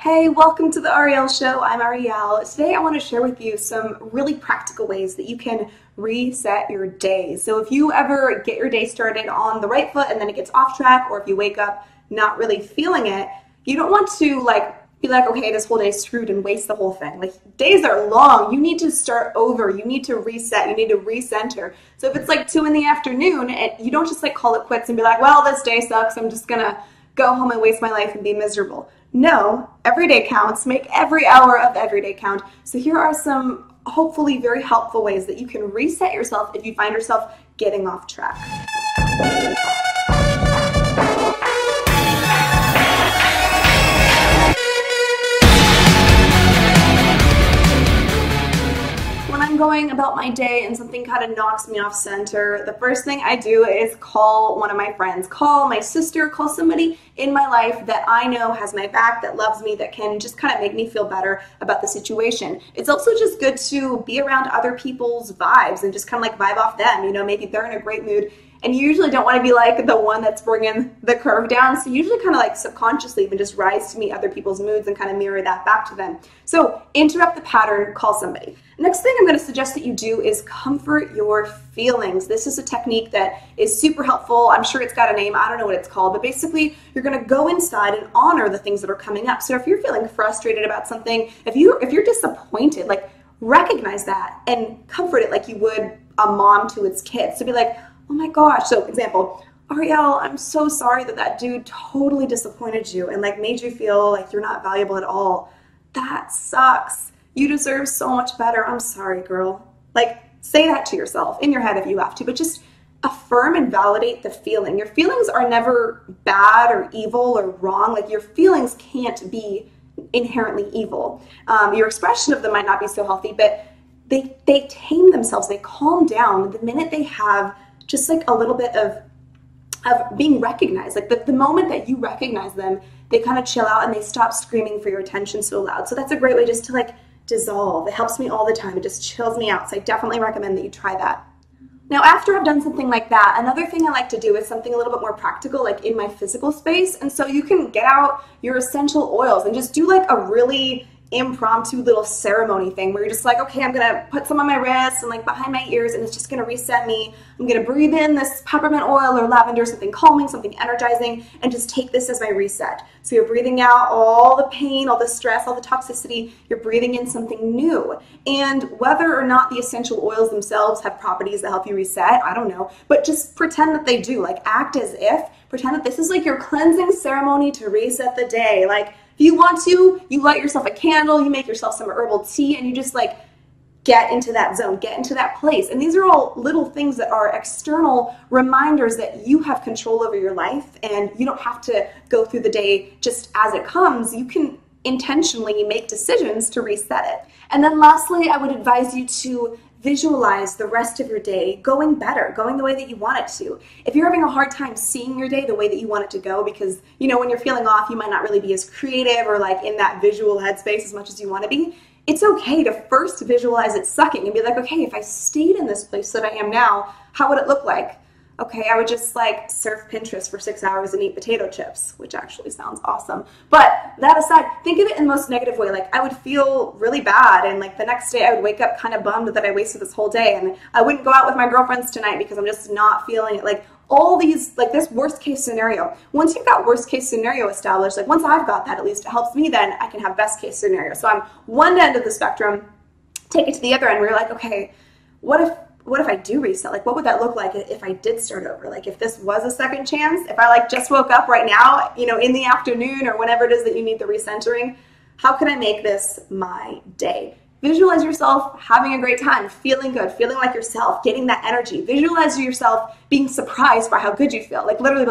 Hey, welcome to the Arielle Show. I'm Arielle. Today I want to share with you some really practical ways that you can reset your day. So if you ever get your day started on the right foot and then it gets off track, or if you wake up not really feeling it, you don't want to be like, okay, this whole day is screwed and waste the whole thing. Like, days are long. You need to start over. You need to reset. You need to recenter. So if it's like 2 in the afternoon, and you don't just call it quits and be like, well, this day sucks. I'm just gonna go home and waste my life and be miserable. No, every day counts. Make every hour of every day count. So here are some hopefully very helpful ways that you can reset yourself if you find yourself getting off track. Going about my day and something kind of knocks me off center, the first thing I do is call one of my friends, call my sister, call somebody in my life that I know has my back, that loves me, that can just kind of make me feel better about the situation. It's also just good to be around other people's vibes and just kind of vibe off them. You know, maybe they're in a great mood and you usually don't want to be like the one that's bringing the curve down. So you usually kind of subconsciously even just rise to meet other people's moods and kind of mirror that back to them. So interrupt the pattern, call somebody. Next thing I'm going to suggest that you do is comfort your feelings. This is a technique that is super helpful. I'm sure it's got a name. I don't know what it's called, but basically you're going to go inside and honor the things that are coming up. So if you're feeling frustrated about something, if you're disappointed, recognize that and comfort it like you would a mom to its kids. So be like, oh my gosh. So example, Arielle, I'm so sorry that dude totally disappointed you and made you feel like you're not valuable at all. That sucks. You deserve so much better. I'm sorry, girl. Say that to yourself in your head if you have to, but just affirm and validate the feeling. Your feelings are never bad or evil or wrong. Your feelings can't be inherently evil. Your expression of them might not be so healthy, but they tame themselves. They calm down the minute they have just a little bit of being recognized. The moment that you recognize them, they kind of chill out and they stop screaming for your attention so loud. So that's a great way just to dissolve. It helps me all the time. It just chills me out. So I definitely recommend that you try that. Now, after I've done something like that, another thing I like to do is something a little bit more practical, in my physical space. And so you can get out your essential oils and just do a really impromptu little ceremony thing where you're just okay, I'm gonna put some on my wrists and behind my ears, and it's just gonna reset me. I'm gonna breathe in this peppermint oil or lavender, something calming, something energizing, and just take this as my reset. So you're breathing out all the pain, all the stress, all the toxicity. You're breathing in something new. And whether or not the essential oils themselves have properties that help you reset, I don't know, but just pretend that they do. Act as if, pretend that this is your cleansing ceremony to reset the day. If you want to, you light yourself a candle, you make yourself some herbal tea, and you just get into that zone, get into that place. And these are all little things that are external reminders that you have control over your life, and you don't have to go through the day just as it comes. You can intentionally make decisions to reset it. And then lastly, I would advise you to visualize the rest of your day going better, going the way that you want it to. If you're having a hard time seeing your day the way that you want it to go, because when you're feeling off, you might not really be as creative or in that visual headspace as much as you want to be, it's okay to first visualize it sucking and be like, okay, if I stayed in this place that I am now, how would it look like? Okay, I would just surf Pinterest for 6 hours and eat potato chips, which actually sounds awesome. But that aside, think of it in the most negative way. I would feel really bad, and the next day I would wake up kind of bummed that I wasted this whole day, and I wouldn't go out with my girlfriends tonight because I'm just not feeling it. All these, this worst case scenario. Once you've got worst case scenario established, once I've got that, at least it helps me, then I can have best case scenario. So I'm one end of the spectrum, take it to the other end where you're okay, what if I do reset? What would that look like if I did start over? If this was a second chance, if I just woke up right now, in the afternoon or whenever it is that you need the recentering, how can I make this my day? Visualize yourself having a great time, feeling good, feeling like yourself, getting that energy. Visualize yourself being surprised by how good you feel. Literally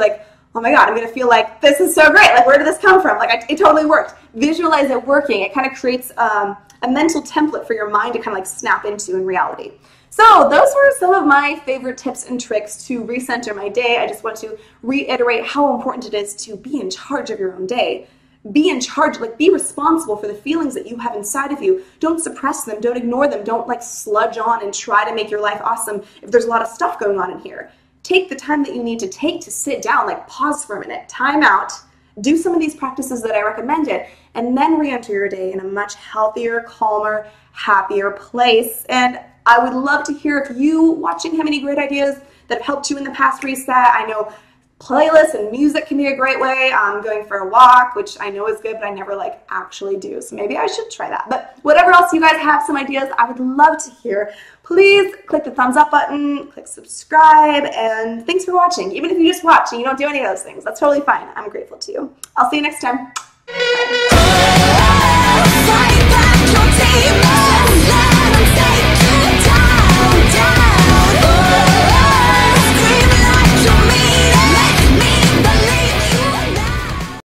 oh my God, I'm gonna feel this is so great. Where did this come from? It totally worked. Visualize it working. It kind of creates a mental template for your mind to kind of snap into in reality. So those were some of my favorite tips and tricks to recenter my day. I just want to reiterate how important it is to be in charge of your own day. Be in charge, be responsible for the feelings that you have inside of you. Don't suppress them, don't ignore them, don't sludge on and try to make your life awesome if there's a lot of stuff going on in here. Take the time that you need to take to sit down, pause for a minute, time out, do some of these practices that I recommended, and then re-enter your day in a much healthier, calmer, happier place. And I would love to hear if you watching have any great ideas that have helped you in the past reset. I know playlists and music can be a great way. Going for a walk, which I know is good, but I never actually do. So maybe I should try that. But whatever else you guys have, some ideas, I would love to hear. Please click the thumbs up button, click subscribe, and thanks for watching. Even if you just watch and you don't do any of those things, that's totally fine. I'm grateful to you. I'll see you next time. Bye.